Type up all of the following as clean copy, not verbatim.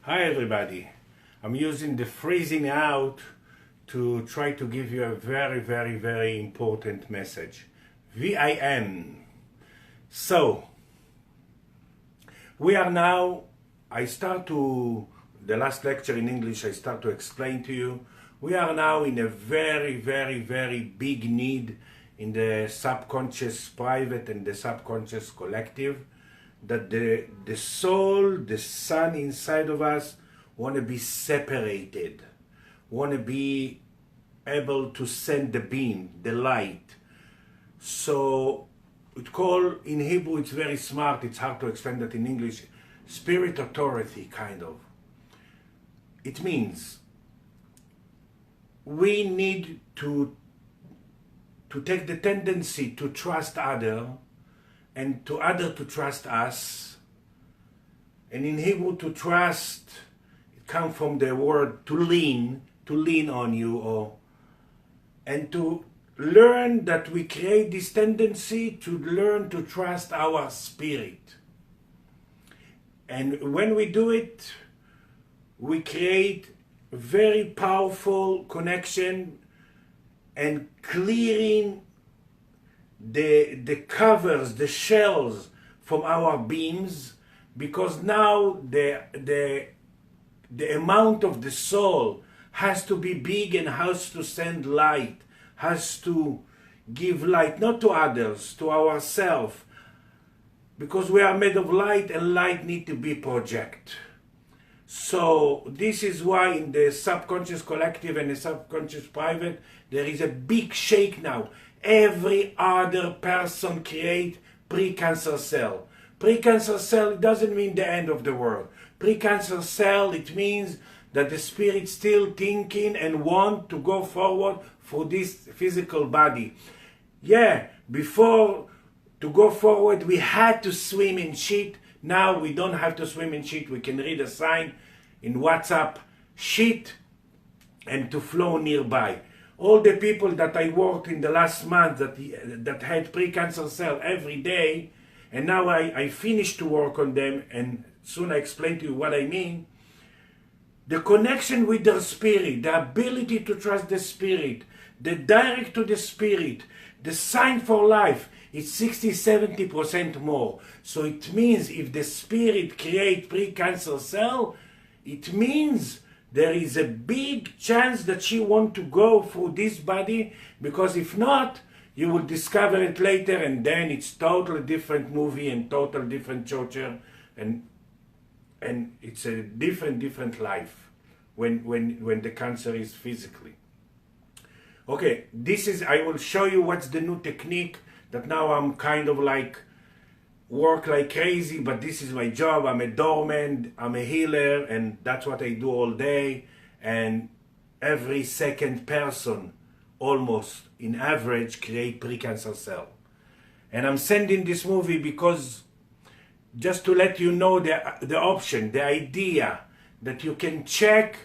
Hi everybody. I'm using the freezing out to try to give you a very important message. VIN. So, we are now, the last lecture in English I start to explain to you, we are now in a very big need in the subconscious private and the subconscious collective, that the soul, the sun inside of us want to be separated, want to be able to send the beam, the light. So in Hebrew it's very smart, it's hard to explain that in English, spirit authority kind of. It means we need to take the tendency to trust other and to other to trust us. And in Hebrew, to trust, it comes from the word to lean on you, and to learn that we create this tendency to learn to trust our spirit. And when we do it, we create very powerful connection and clearing the covers, the shells from our beams, because now the amount of the soul has to be big and has to send light, has to give light, not to others, to ourselves, because we are made of light and light need to be projected. So this is why in the subconscious collective and the subconscious private there is a big shake now. Every other person create pre-cancer cell. Pre-cancer cell doesn't mean the end of the world. Pre-cancer cell, it means that the spirit still thinking and want to go forward for this physical body. Yeah, before to go forward we had to swim in shit. Now we don't have to swim in shit. We can read a sign in WhatsApp, shit, and to flow nearby. All the people that I worked in the last month that had pre-cancer cell every day, and now I finished to work on them, and soon I explain to you what I mean. The connection with their spirit, the ability to trust the spirit, the direct to the spirit, the sign for life, it's 60-70% more. So it means if the spirit create pre-cancer cell, it means there is a big chance that she want to go through this body, because if not, you will discover it later and then it's totally different movie and totally different torture, and it's a different life when the cancer is physically. Okay, I will show you what's the new technique that now I'm kind of like work like crazy, but this is my job. I'm a doorman, I'm a healer, and that's what I do all day. And every second person, almost in average, create pre-cancer cell. And I'm sending this movie because just to let you know the option, the idea that you can check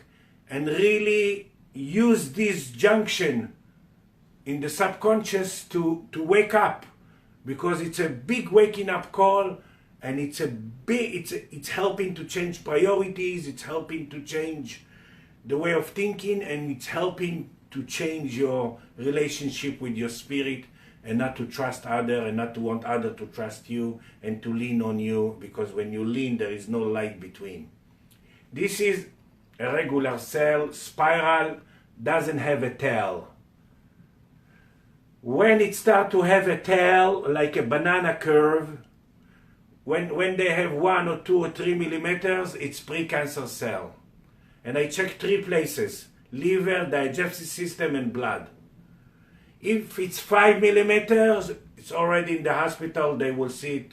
and really use this junction in the subconscious to wake up, because it's a big waking up call, and it's helping to change priorities, it's helping to change the way of thinking, and it's helping to change your relationship with your spirit, and not to trust other and not to want other to trust you and to lean on you, because when you lean there is no light between. This is a regular cell, spiral, doesn't have a tail. When it starts to have a tail, like a banana curve, when they have 1 or 2 or 3 millimeters, it's pre-cancer cell. And I check 3 places: liver, digestive system, and blood. If it's 5 millimeters, it's already in the hospital. They will see it,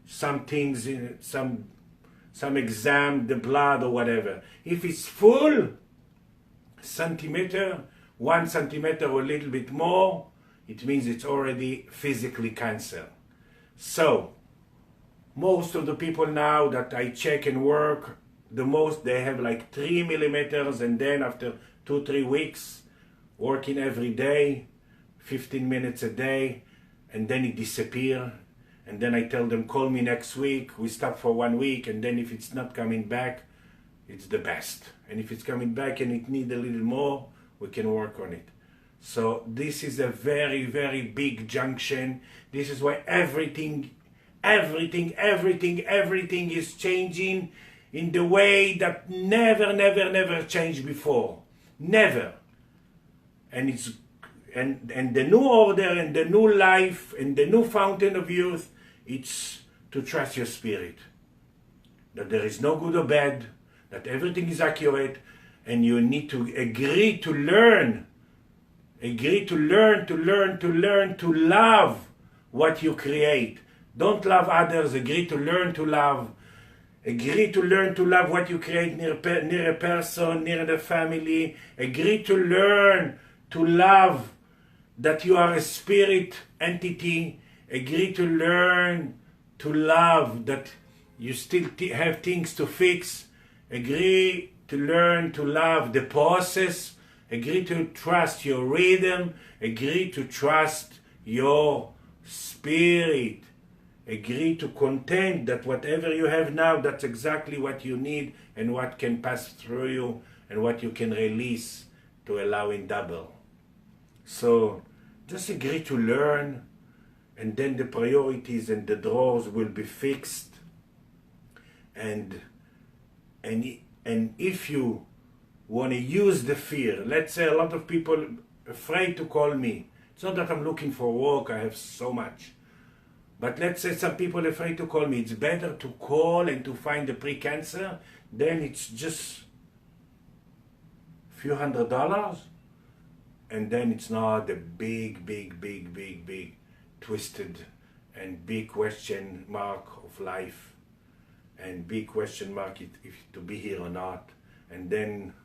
some things, in some exam, the blood or whatever. If it's full centimeter, 1 centimeter or a little bit more, it means it's already physically cancer. So, most of the people now that I check and work, the most they have like 3 millimeters, and then after 2-3 weeks, working every day, 15 minutes a day, and then it disappears. And then I tell them, call me next week. We stop for 1 week, and then if it's not coming back, it's the best. And if it's coming back and it needs a little more, we can work on it. So this is a very, very big junction. This is why everything is changing in the way that never changed before. Never. And it's and the new order and the new life and the new fountain of youth, it's to trust your spirit. That there is no good or bad, that everything is accurate, and you need to agree to learn. Agree to learn to love what you create. Don't love others, agree to learn to love. Agree to learn to love what you create near a person, near the family. Agree to learn to love that you are a spirit entity. Agree to learn to love that you still have things to fix. Agree to learn to love the process. Agree to trust your rhythm. Agree to trust your spirit. Agree to content that whatever you have now, that's exactly what you need and what can pass through you and what you can release to allow in double. So just agree to learn, and then the priorities and the drawers will be fixed. And if you want to use the fear, let's say a lot of people afraid to call me. It's not that I'm looking for work, I have so much. But let's say some people are afraid to call me. It's better to call and to find the pre-cancer. Then it's just a few $100. And then it's not the big twisted and big question mark of life. And big question mark if to be here or not. And then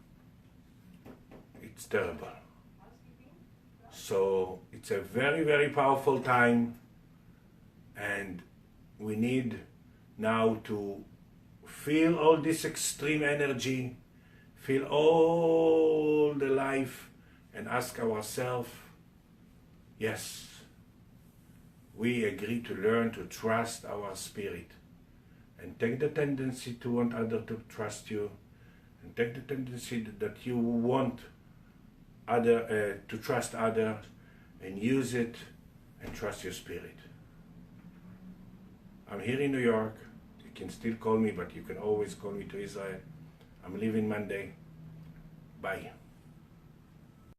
it's terrible. So it's a very powerful time. And we need now to feel all this extreme energy, feel all the life, and ask ourselves, yes, we agree to learn to trust our spirit, and take the tendency to want others to trust you, and take the tendency that you want to trust others, and use it and trust your spirit. I'm here in New York. You can still call me, but you can always call me to Israel. I'm leaving Monday. Bye.